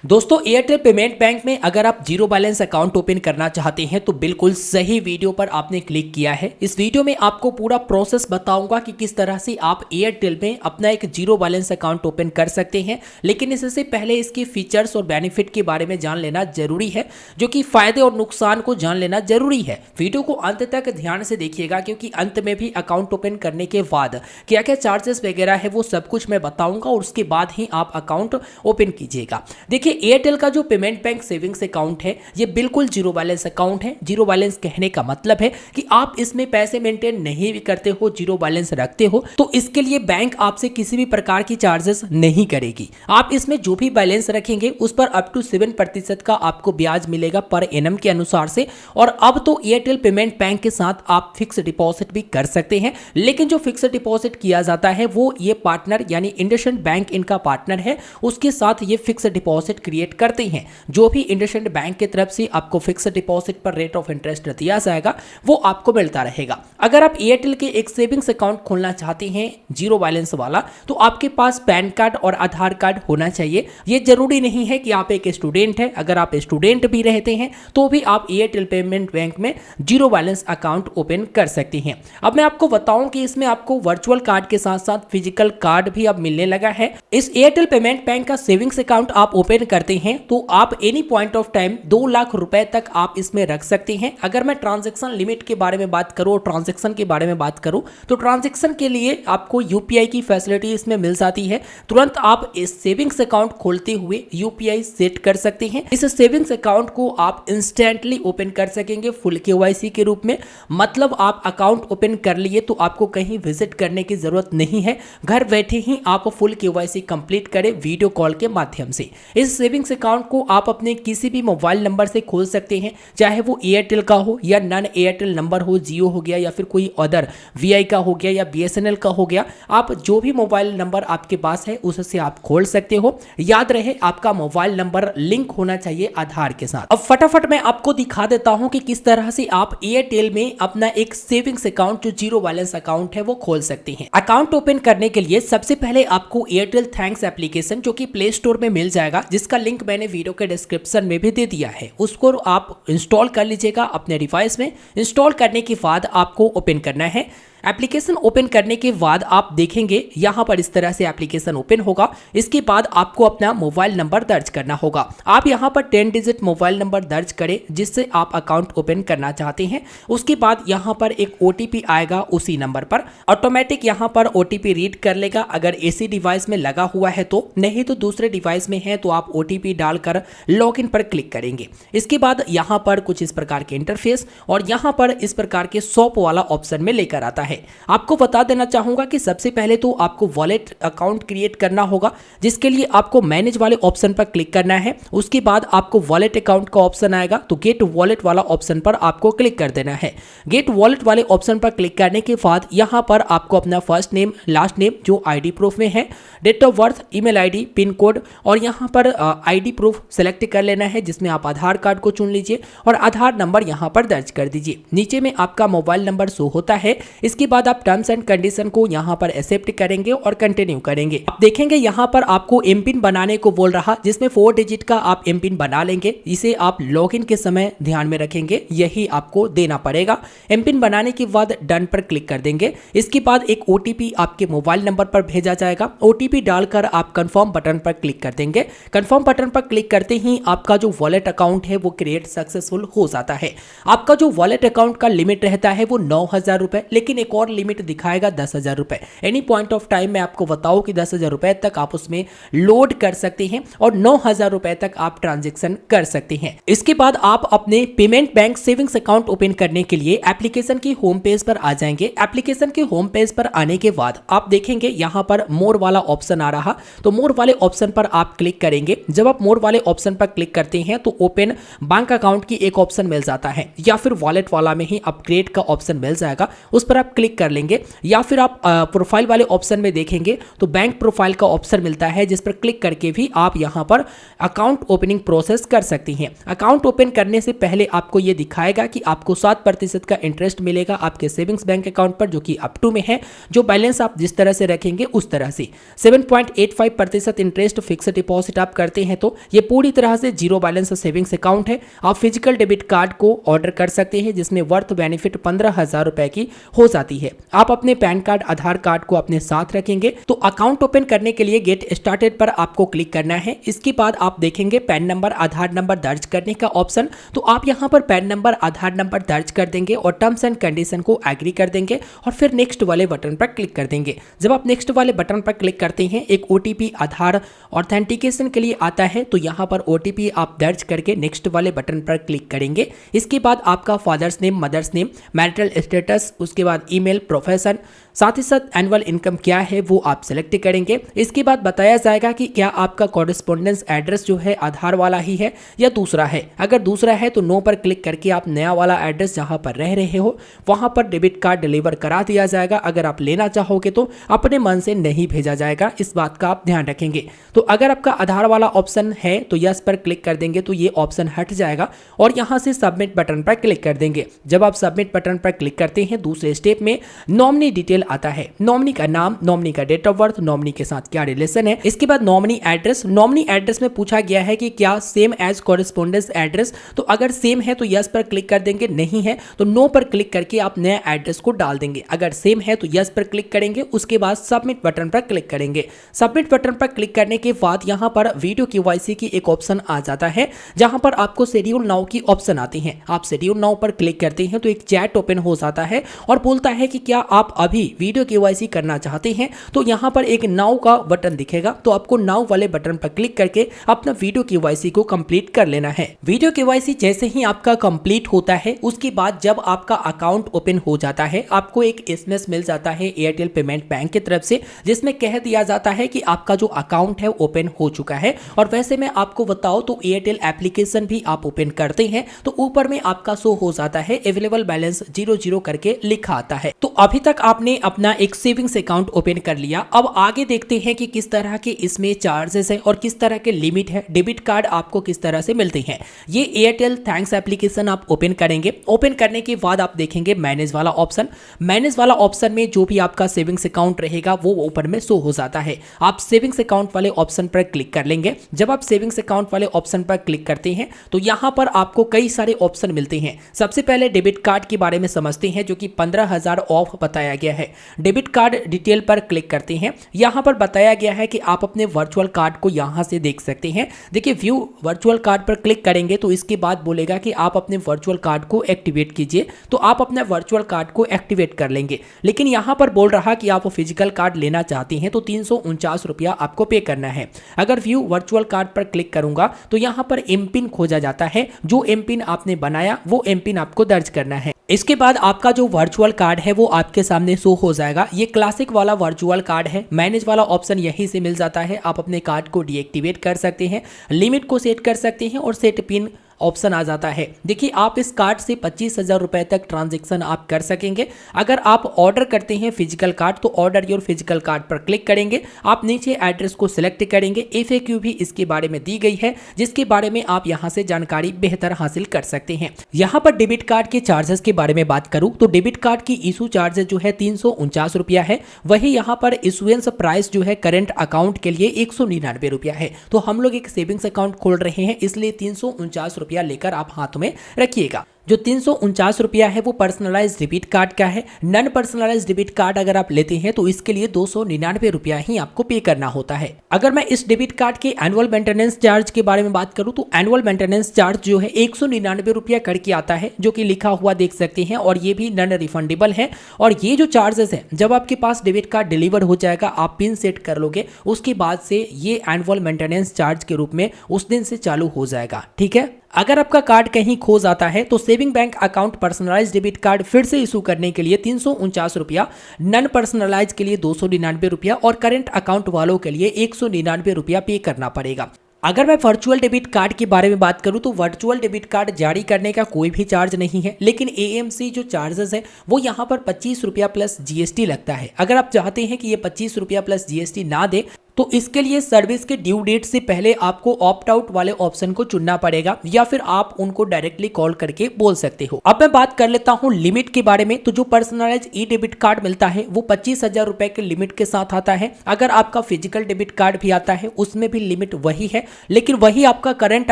दोस्तों Airtel payment bank में अगर आप जीरो बैलेंस अकाउंट ओपन करना चाहते हैं तो बिल्कुल सही वीडियो पर आपने क्लिक किया है। इस वीडियो में आपको पूरा प्रोसेस बताऊंगा कि किस तरह से आप एयरटेल में अपना एक जीरो बैलेंस अकाउंट ओपन कर सकते हैं। लेकिन इससे पहले इसके फीचर्स और बेनिफिट के बारे में जान लेना जरूरी है, जो कि फायदे और नुकसान को जान लेना जरूरी है। वीडियो को अंत तक ध्यान से देखिएगा, क्योंकि अंत में भी अकाउंट ओपन करने के बाद क्या क्या चार्जेस वगैरह है वो सब कुछ मैं बताऊंगा और उसके बाद ही आप अकाउंट ओपन कीजिएगा। देखिए एयरटेल का जो पेमेंट बैंक सेविंग्स अकाउंट है ये बिल्कुल जीरो बैलेंस अकाउंट है। जीरो बैलेंस कहने का मतलब है कि आप इसमें पैसे मेंटेन नहीं भी करते हो, जीरो बैलेंस रखते हो, तो इसके लिए बैंक आपसे किसी भी प्रकार की चार्जेस नहीं करेगी। आप इसमें जो भी बैलेंस रखेंगे उस पर अप टू 7% का आपको ब्याज मिलेगा पर एनम के अनुसार से। और अब तो एयरटेल पेमेंट बैंक के साथ आप फिक्स डिपॉजिट भी कर सकते हैं, लेकिन जो फिक्स डिपॉजिट किया जाता है वो ये पार्टनर यानी इंडसइंड बैंक इनका पार्टनर है, उसके साथ ये फिक्स डिपॉजिट क्रिएट करते हैं। जो भी इंडसइंड बैंक की तरफ से आपको फिक्स डिपॉजिट पर रेट ऑफ इंटरेस्ट दिया जाएगा वो आपको मिलता रहेगा। अगर आप एयरटेल के एक सेविंग्स अकाउंट खोलना चाहते हैं जीरो बैलेंस वाला, तो आपके पास पैन कार्ड और आधार कार्ड होना चाहिए। ये जरूरी नहीं है कि आप एक स्टूडेंट हैं। अगर आप स्टूडेंट भी रहते हैं तो भी आप एयरटेल पेमेंट बैंक में जीरो बैलेंस अकाउंट ओपन कर सकते हैं। अब मैं आपको बताऊं कि इसमें आपको वर्चुअल कार्ड के साथ साथ फिजिकल कार्ड भी अब मिलने लगा है। इस एयरटेल पेमेंट बैंक का सेविंग्स अकाउंट आप ओपन करते हैं तो आप any point of time 2 lakh रुपए तक आप इसमें रख सकते हैं। अगर मैं ट्रांजैक्शन लिमिट के बारे में बात करूं और ट्रांजैक्शन के बारे में बात करूं तो ट्रांजैक्शन के लिए आपको यूपीआई की फैसिलिटी इसमें मिल जाती है। तुरंत आप इस सेविंग्स अकाउंट खोलते हुए यूपीआई सेट कर सकते हैं। इस सेविंग्स अकाउंट को आप इंस्टेंटली ओपन कर सकेंगे फुल केवाईसी के रूप में। मतलब आप अकाउंट ओपन कर लिए तो आपको कहीं विजिट करने की जरूरत नहीं है। घर बैठे ही आप फुल केवाईसी कंप्लीट करें वीडियो कॉल के माध्यम से। इस सेविंग्स अकाउंट को आप अपने किसी भी मोबाइल नंबर से खोल सकते हैं, चाहे वो एयरटेल का हो या नॉन एयरटेल नंबर हो, जियो हो गया या फिर कोई अदर वीआई का हो गया या बीएसएनएल का हो गया। आप जो भी मोबाइल नंबर आपके पास है उससे आप खोल सकते हो। याद रहे आपका मोबाइल नंबर लिंक होना चाहिए आधार के साथ। अब फटाफट मैं आपको दिखा देता हूं कि किस तरह से आप एयरटेल में अपना एक सेविंग्स अकाउंट जो जीरो बैलेंस अकाउंट है वो खोल सकते हैं। अकाउंट ओपन करने के लिए सबसे पहले आपको एयरटेल थैंक्स एप्लीकेशन जो कि प्ले स्टोर में मिल जाएगा, जिसका लिंक मैंने वीडियो के डिस्क्रिप्शन में भी दे दिया है, उसको आप इंस्टॉल कर लीजिएगा अपने डिवाइस में। इंस्टॉल करने के बाद आपको ओपन करना है। एप्लीकेशन ओपन करने के बाद आप देखेंगे यहां पर इस तरह से एप्लीकेशन ओपन होगा। इसके बाद आपको अपना मोबाइल नंबर दर्ज करना होगा। आप यहां पर 10 डिजिट मोबाइल नंबर दर्ज करें जिससे आप अकाउंट ओपन करना चाहते हैं। उसके बाद यहां पर एक ओटीपी आएगा, उसी नंबर पर ऑटोमेटिक यहां पर ओटीपी रीड कर लेगा। अगर इसी डिवाइस में लगा हुआ है तो, नहीं तो दूसरे डिवाइस में है तो आप ओटीपी डालकर लॉगिन पर क्लिक करेंगे। इसके बाद यहां पर कुछ इस प्रकार के इंटरफेस और यहां पर इस प्रकार के शॉप वाला ऑप्शन में लेकर आता है। आपको बता देना चाहूंगा कि सबसे पहले तो आपको वॉलेट अकाउंट क्रिएट करना होगा, जिसके लिए आपको मैनेज वाले ऑप्शन पर क्लिक करना है। उसके बाद आपको वॉलेट अकाउंट का ऑप्शन आएगा तो गेट वॉलेट वाला ऑप्शन पर आपको क्लिक कर देना है। गेट वॉलेट वाले ऑप्शन पर क्लिक करने के बाद यहां पर आपको अपना फर्स्ट नेम, लास्ट नेम जो आईडी प्रूफ में है, date of birth, email ID, pin code और यहां पर आईडी प्रूफ सेलेक्ट कर लेना है, जिसमें आप आधार कार्ड को चुन लीजिए और आधार नंबर यहां पर दर्ज कर दीजिए। नीचे में आपका मोबाइल नंबर शो होता है। इसके बाद आप टर्म्स एंड कंडीशन को यहां पर एक्सेप्ट करेंगे और कंटिन्यू करेंगे। आप देखेंगे यहां पर आपको एम पिन बनाने को बोल रहा, जिसमें 4 डिजिट का आप एम पिन बना लेंगे। इसे आप लॉगिन के समय ध्यान में रखेंगे, यही आपको देना पड़ेगा। एम पिन बनाने के बाद डन पर क्लिक कर देंगे। इसके बाद एक ओटीपी आपके मोबाइल नंबर पर भेजा जाएगा। ओटीपी डालकर आप कंफर्म बटन पर क्लिक कर देंगे। कंफर्म बटन पर क्लिक करते ही आपका जो वॉलेट अकाउंट है वो क्रिएट सक्सेसफुल हो जाता है। आपका जो वॉलेट अकाउंट का लिमिट रहता है वो 9,000 रुपए, लेकिन एक और लिमिट दिखाएगा 10,000 रुपए। एनी पॉइंट ऑफ टाइम में आपको बताऊं कि 10,000 रुपए तक आप उसमें लोड कर सकते हैं और 9,000 रुपए तक आप ट्रांजैक्शन कर सकते हैं। इसके बाद आप अपने payment bank savings account open करने के लिए एप्लीकेशन की होम पेज पर आ जाएंगे। एप्लीकेशन के होम पेज पर आने के बाद आप देखेंगे यहां पर मोर वाला ऑप्शन आ रहा, तो मोर वाले ऑप्शन पर आप क्लिक करेंगे। जब आप मोर वाले ऑप्शन पर क्लिक करते हैं तो ओपन बैंक अकाउंट की एक ऑप्शन मिल जाता है, या फिर वॉलेट वाला में ही अपग्रेड का ऑप्शन मिल जाएगा, उस पर आप क्लिक कर लेंगे या फिर आप प्रोफाइल वाले ऑप्शन में देखेंगे तो बैंक प्रोफाइल का ऑप्शन मिलता है, जिस पर क्लिक करके भी आप यहां पर अकाउंट ओपनिंग प्रोसेस कर सकती हैं। अकाउंट ओपन करने से पहले आपको यह दिखाएगा कि आपको 7% का इंटरेस्ट मिलेगा आपके सेविंग्स बैंक अकाउंट पर, जो कि अप टू में है। जो बैलेंस आप जिस तरह से रखेंगे उस तरह से 7.85% इंटरेस्ट फिक्स डिपॉजिट आप करते हैं तो ये पूरी तरह से जीरो बैलेंस सेविंग्स अकाउंट है। आप फिजिकल डेबिट कार्ड को ऑर्डर कर सकते हैं जिसमें वर्थ बेनिफिट 15,000 रुपए की हो जाती है। आप अपने पैन कार्ड, आधार कार्ड को अपने साथ रखेंगे। तो अकाउंट ओपन करने के लिए गेट स्टार्टेड पर आपको क्लिक करना है। इसके बाद आप देखेंगे पैन नंबर, आधार नंबर दर्ज करने का ऑप्शन। तो आप यहां पर पैन नंबर, आधार नंबर दर्ज कर देंगे और टर्म्स एंड कंडीशन को एग्री कर देंगे और फिर नेक्स्ट वाले बटन पर क्लिक कर देंगे। जब आप नेक्स्ट वाले बटन पर क्लिक करते हैं एक ओटीपी आधार ऑथेंटिकेशन के लिए आता है, तो यहां पर ओटीपी आप दर्ज करके नेक्स्ट वाले बटन पर क्लिक करेंगे। इसके बाद आपका father's name, mother's name, marital status, उसके बाद ईमेल, प्रोफेशन, साथ ही साथ एनुअल इनकम क्या है वो आप सिलेक्ट करेंगे। इसके बाद बताया जाएगा कि क्या आपका कॉरेस्पॉन्डेंस एड्रेस जो है आधार वाला ही है या दूसरा है। अगर दूसरा है तो नो पर क्लिक करके आप नया वाला एड्रेस जहां पर रह रहे हो वहां पर डेबिट कार्ड डिलीवर करा दिया जाएगा। अगर आप लेना चाहोगे तो अपने मन से नहीं भेजा जाएगा, इस बात का आप ध्यान रखेंगे। तो अगर आपका आधार वाला ऑप्शन है तो यस पर क्लिक कर देंगे तो ये ऑप्शन हट जाएगा और यहां से सबमिट बटन पर क्लिक कर देंगे। जब आप सबमिट बटन पर क्लिक करते हैं दूसरे स्टेप में नॉमिनी डिटेल आता है। नॉमिनी का नाम, नॉमिनी का डेट ऑफ बर्थ, नॉमिनी के साथ क्या रिलेशन है। इसके बाद नॉमिनी एड्रेस। नॉमिनी एड्रेस में पूछा गया है कि क्या सेम एज कॉरेस्पॉन्डेंस एड्रेस, तो अगर सेम है तो यस पर क्लिक कर देंगे, नहीं है तो नो पर क्लिक करके आप नया एड्रेस को डाल देंगे। अगर सेम है तो यस पर क्लिक करेंगे, उसके बाद सबमिट बटन पर क्लिक करेंगे। सबमिट बटन पर क्लिक करने के बाद यहां पर वीडियो केवाईसी की एक ऑप्शन आ जाता है जहां पर आपको शेड्यूल नाउ की ऑप्शन आती है। आप शेड्यूल नाउ पर क्लिक करते हैं तो एक चैट ओपन हो जाता है और बोलता है कि क्या आप अभी वीडियो केवाईसी करना चाहते हैं। तो यहां पर एक नाउ का बटन दिखेगा, तो आपको नाउ वाले बटन पर क्लिक करके अपना वीडियो केवाईसी को कंप्लीट कर लेना है। वीडियो केवाईसी जैसे ही आपका कंप्लीट होता है उसके बाद जब आपका अकाउंट ओपन हो जाता है आपको एक एसएमएस मिल जाता है एयरटेल पेमेंट बैंक की तरफ से, जिसमें कह दिया जाता है कि आपका जो अकाउंट है ओपन हो चुका है। और वैसे मैं आपको बताऊं तो एयरटेल एप्लीकेशन भी आप ओपन करते हैं तो ऊपर में आपका शो हो जाता है अवेलेबल बैलेंस 00 करके लिखा आता है। तो अभी तक आपने अपना एक सेविंग्स अकाउंट ओपन कर लिया। अब आगे देखते हैं कि किस तरह के इसमें चार्जेस है और किस तरह के लिमिट है, डेबिट कार्ड आपको किस तरह से मिलते हैं। ये एयरटेल थैंक्स एप्लीकेशन आप ओपन करेंगे। ओपन करने के बाद आप देखेंगे मैनेज वाला ऑप्शन। मैनेज वाला ऑप्शन में जो भी आपका सेविंग्स अकाउंट रहेगा वो ऊपर में शो हो जाता है। आप सेविंग्स अकाउंट वाले ऑप्शन पर क्लिक कर लेंगे। जब आप सेविंग्स अकाउंट वाले ऑप्शन पर क्लिक करते हैं तो यहां पर आपको कई सारे ऑप्शन मिलते हैं। सबसे पहले डेबिट कार्ड के बारे में समझते हैं जो कि 15,000 ऑफ बताया गया है। डेबिट कार्ड डिटेल पर क्लिक करते हैं। यहां पर बताया गया है कि आप अपने वर्चुअल कार्ड को यहां से देख सकते हैं। देखिए व्यू वर्चुअल कार्ड पर क्लिक करेंगे तो इसके बाद बोलेगा कि आप अपने वर्चुअल कार्ड को एक्टिवेट कीजिए, तो आप अपने वर्चुअल कार्ड को एक्टिवेट कर लेंगे। लेकिन यहां पर बोल रहा कि आप फिजिकल कार्ड लेना चाहते हैं तो 349 रुपया आपको पे करना है। अगर व्यू वर्चुअल कार्ड पर क्लिक करूंगा तो यहां पर एम पिन खोजा जाता है। जो एम पिन आपने बनाया वो एम पिन आपको दर्ज करना है। इसके बाद आपका जो वर्चुअल कार्ड है वो आपके सामने शो हो जाएगा। ये क्लासिक वाला वर्चुअल कार्ड है। मैनेज वाला ऑप्शन यहीं से मिल जाता है। आप अपने कार्ड को डीएक्टिवेट कर सकते हैं, लिमिट को सेट कर सकते हैं और सेट पिन ऑप्शन आ जाता है। देखिए आप इस कार्ड से 25,000 रुपए तक ट्रांजैक्शन आप कर सकेंगे। अगर आप ऑर्डर करते हैं फिजिकल कार्ड तो ऑर्डर योर फिजिकल कार्ड पर क्लिक करेंगे। आप नीचे एड्रेस को सिलेक्ट करेंगे। FAQ भी इसके बारे में दी गई है जिसके बारे में आप यहां से जानकारी बेहतर हासिल कर सकते हैं। यहां पर डेबिट कार्ड के चार्जेस के बारे में बात करूं तो डेबिट कार्ड की इशू चार्जेस जो है 349 रुपया है। वही यहां पर इशुएंस प्राइस जो है करंट अकाउंट के लिए 199 रुपया है। तो हम लोग एक सेविंग्स अकाउंट खोल रहे हैं इसलिए 349 रुपया लेकर आप हाथ में रखिएगा। जो 349 रुपया है वो पर्सनलाइज डेबिट कार्ड का है। नॉन पर्सनलाइज डेबिट कार्ड अगर आप लेते हैं तो इसके लिए 299 रुपया ही आपको पे करना होता है। अगर मैं इस डेबिट कार्ड के एनुअल मेंटेनेंस चार्ज के बारे में बात करूं तो एनुअल मेंटेनेंस चार्ज जो है 199 रुपया करके आता है, जो कि लिखा हुआ देख सकते हैं और ये भी नॉन रिफंडेबल है। और ये जो चार्जेस है जब आपके पास डेबिट कार्ड डिलीवर हो जाएगा, आप पिन सेट कर लोगे, उसके बाद से ये एनुअल मेंटेनेंस चार्ज के रूप में उस दिन से चालू हो जाएगा। ठीक है। अगर आपका कार्ड कहीं खो जाता है तो saving bank account personalise debit card फिर से इशू करने के लिए 349 रुपया, नॉन पर्सनलाइज के लिए 299 रुपया और करंट अकाउंट वालों के लिए 199 रुपया पे करना पड़ेगा। अगर मैं वर्चुअल डेबिट कार्ड के बारे में बात करूं तो वर्चुअल डेबिट कार्ड जारी करने का कोई भी चार्ज नहीं है, लेकिन एएमसी जो चार्जेस है वो यहाँ पर 25 रुपया प्लस जीएसटी लगता है। अगर आप चाहते हैं कि ये 25 रुपया प्लस जीएसटी ना दे तो इसके लिए सर्विस के ड्यू डेट से पहले आपको ऑप्ट आउट वाले ऑप्शन को चुनना पड़ेगा, या फिर आप उनको डायरेक्टली कॉल करके बोल सकते हो। अब मैं बात कर लेता हूं लिमिट के बारे में। तो जो पर्सनलाइज ई डेबिट कार्ड मिलता है वो 25,000 रुपए के लिमिट के साथ आता है। अगर आपका फिजिकल डेबिट कार्ड भी आता है उसमें भी लिमिट वही है, लेकिन वही आपका करंट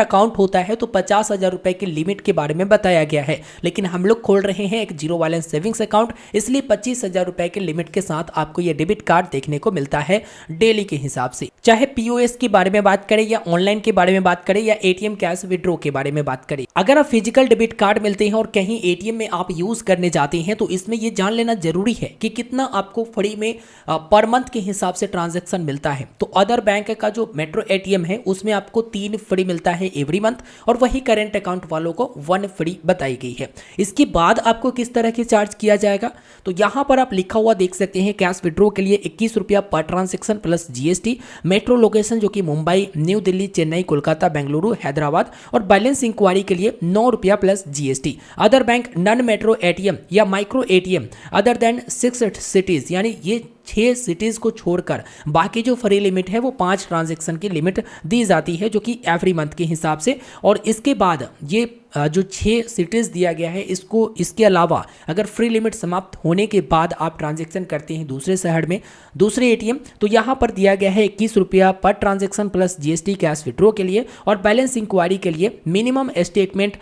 अकाउंट होता है तो 50,000 रुपए की लिमिट के बारे में बताया गया है। लेकिन हम लोग खोल रहे हैं एक जीरो बैलेंस सेविंग्स अकाउंट, इसलिए 25,000 रुपए के लिमिट के साथ आपको यह डेबिट कार्ड देखने को मिलता है डेली के हिसाब से। चाहे पीओएस के बारे में बात करें या ऑनलाइन के बारे में बात करें या एटीएम कैश विड्रॉ के बारे में बात करें, अगर आप फिजिकल डेबिट कार्ड मिलते हैं और कहीं एटीएम में आप यूज करने जाते हैं तो इसमें यह जान लेना जरूरी है कि कितना आपको फ्री में पर मंथ के हिसाब से ट्रांजैक्शन मिलता है। तो अदर बैंक का जो मेट्रो एटीएम है उसमें आपको 3 फ्री मिलता है एवरी मंथ, और वही करेंट अकाउंट वालों को 1 फ्री बताई गई है। इसके बाद आपको किस तरह के चार्ज किया जाएगा तो यहां पर आप लिखा हुआ देख सकते हैं, कैश विड्रॉ के लिए 21 रुपया पर transaction plus GST, metro location जो कि मुंबई, न्यू दिल्ली, चेन्नई, कोलकाता, बेंगलुरु, हैदराबाद, और बैलेंस इंक्वायरी के लिए 9 रुपया plus GST. Other bank non metro ATM या micro ATM other than 6 cities, यानी ये 6 सिटीज को छोड़कर बाकी जो फ्री लिमिट है वो 5 ट्रांजैक्शन की लिमिट दी जाती है, जो कि एवरी मंथ के हिसाब से। और इसके बाद ये जो 6 सिटीज दिया गया है इसके अलावा अगर फ्री लिमिट समाप्त होने के बाद आप ट्रांजैक्शन करते हैं दूसरे शहर में दूसरे एटीएम, तो यहाँ पर दिया गया है 21 रुपया पर transaction plus GST cash withdraw के लिए। और बैलेंस इंक्वायरी के लिए मिनिमम स्टेटमेंट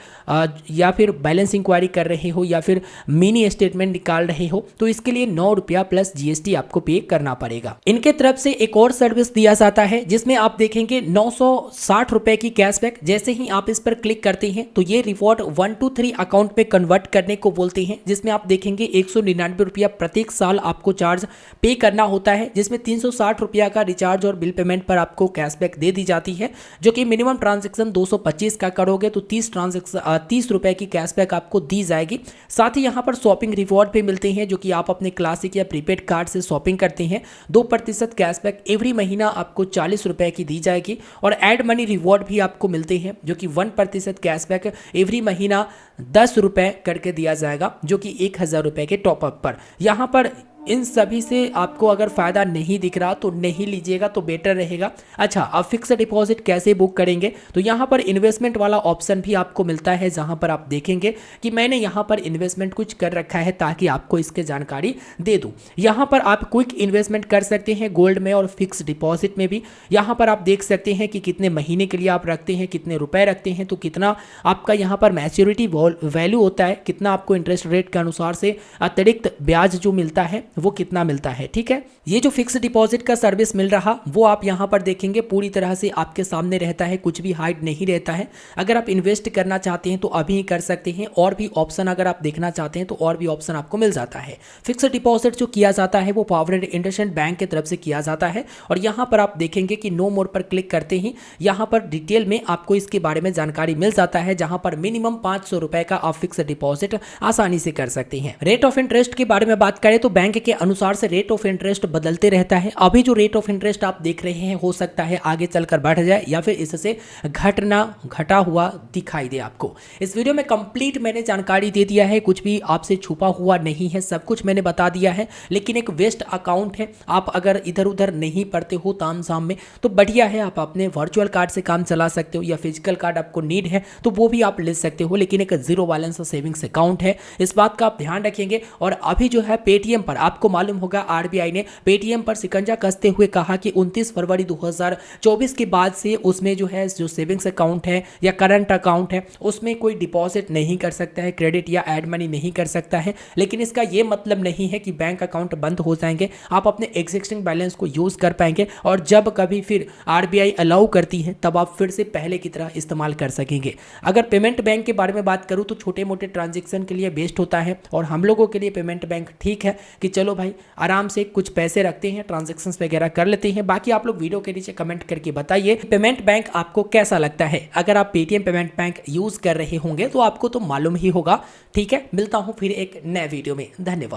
या फिर बैलेंस इंक्वायरी कर रहे हो या फिर मिनी स्टेटमेंट निकाल रहे हो तो इसके लिए 9 रुपया प्लस जीएसटी आपको पे करना पड़ेगा। इनके तरफ से एक और सर्विस दिया जाता है जिसमें आप देखेंगे 960 रुपए की कैशबैक। जैसे ही आप इस पर क्लिक करते हैं तो ये रिवॉर्ड 123 अकाउंट में कन्वर्ट करने को बोलते हैं, जिसमें आप देखेंगे 199 रुपया प्रत्येक साल आपको चार्ज पे करना होता है, जिसमें 360 रुपया का रिचार्ज और बिल पेमेंट पर आपको कैशबैक दे दी जाती है, जो कि मिनिमम ट्रांजैक्शन 225 का करोगे तो 30 रुपए की कैशबैक आपको दी जाएगी। साथ ही यहाँ पर शॉपिंग रिवॉर्ड भी मिलते हैं, जो कि आप अपने क्लासिक या प्रीपेड कार्ड से शॉपिंग करते हैं 2% कैशबैक एवरी महीना आपको 40 रुपए की दी जाएगी। और एड मनी रिवॉर्ड भी आपको मिलते हैं, जो कि 1% कैशबैक एवरी महीना 10 रुपए करके दिया जाएगा, जो कि 1000 रुपए के टॉपअप पर। यहाँ पर इन सभी से आपको अगर फ़ायदा नहीं दिख रहा तो नहीं लीजिएगा तो बेटर रहेगा। अच्छा, अब फिक्स डिपॉजिट कैसे बुक करेंगे तो यहाँ पर इन्वेस्टमेंट वाला ऑप्शन भी आपको मिलता है, जहाँ पर आप देखेंगे कि मैंने यहाँ पर इन्वेस्टमेंट कुछ कर रखा है ताकि आपको इसके जानकारी दे दूँ। यहाँ पर आप क्विक इन्वेस्टमेंट कर सकते हैं गोल्ड में और फिक्स डिपॉजिट में भी। यहाँ पर आप देख सकते हैं कि कितने महीने के लिए आप रखते हैं, कितने रुपए रखते हैं, तो कितना आपका यहाँ पर मैच्योरिटी वैल्यू होता है, कितना आपको इंटरेस्ट रेट के अनुसार से अतिरिक्त ब्याज जो मिलता है वो कितना मिलता है। ठीक है, ये जो फिक्स डिपॉजिट का सर्विस मिल रहा वो आप यहाँ पर देखेंगे पूरी तरह से आपके सामने रहता है, कुछ भी हाइड नहीं रहता है। अगर आप इन्वेस्ट करना चाहते हैं तो अभी ही कर सकते हैं, और भी ऑप्शन अगर आप देखना चाहते हैं तो और भी ऑप्शन आपको मिल जाता है। फिक्स डिपॉजिट जो किया जाता है वो पावर एंड इंडसइंड बैंक की तरफ से किया जाता है, और यहाँ पर आप देखेंगे कि नो मोर पर क्लिक करते ही यहाँ पर डिटेल में आपको इसके बारे में जानकारी मिल जाता है, जहाँ पर मिनिमम 500 रुपए का आप फिक्स डिपॉजिट आसानी से कर सकते हैं। रेट ऑफ इंटरेस्ट के बारे में बात करें तो बैंक के अनुसार से रेट ऑफ इंटरेस्ट बदलते रहता है। अभी जो रेट ऑफ इंटरेस्ट आप देख रहे हैं हो सकता है आगे चलकर बढ़ जाए या फिर इससे घटा हुआ दिखाई दे आपको। इस वीडियो में कंप्लीट मैंने जानकारी दे दिया है, कुछ भी आपसे छुपा हुआ नहीं है, सब कुछ मैंने बता दिया है। लेकिन एक वेस्ट अकाउंट है, आप अगर इधर उधर नहीं पढ़ते हो ताम झाम में तो बढ़िया है, आप अपने वर्चुअल कार्ड से काम चला सकते हो, या फिजिकल कार्ड आपको नीड है तो वो भी आप ले सकते हो। लेकिन एक जीरो बैलेंस सेविंग्स अकाउंट है, इस बात का आप ध्यान रखेंगे। और अभी जो है पेटीएम पर आपको मालूम होगा आरबीआई ने पेटीएम पर शिकंजा कसते हुए कहा कि 29 फरवरी 2024 के बाद से उसमें जो है जो सेविंग्स अकाउंट है या करंट अकाउंट है उसमें कोई डिपॉजिट नहीं कर सकता है, क्रेडिट या ऐड मनी नहीं कर सकता है। लेकिन इसका ये मतलब नहीं है कि बैंक अकाउंट बंद हो जाएंगे, आप अपने एग्जिस्टिंग बैलेंस को यूज कर पाएंगे, और जब कभी फिर आरबीआई अलाउ करती है तब आप फिर से पहले की तरह इस्तेमाल कर सकेंगे। अगर पेमेंट बैंक के बारे में बात करूं तो छोटे मोटे ट्रांजेक्शन के लिए बेस्ट होता है, और हम लोगों के लिए पेमेंट बैंक ठीक है कि चलो भाई आराम से कुछ पैसे रखते हैं, ट्रांजैक्शंस वगैरह कर लेते हैं। बाकी आप लोग वीडियो के नीचे कमेंट करके बताइए पेमेंट बैंक आपको कैसा लगता है। अगर आप पेटीएम पेमेंट बैंक यूज कर रहे होंगे तो आपको तो मालूम ही होगा। ठीक है, मिलता हूं फिर एक नए वीडियो में, धन्यवाद।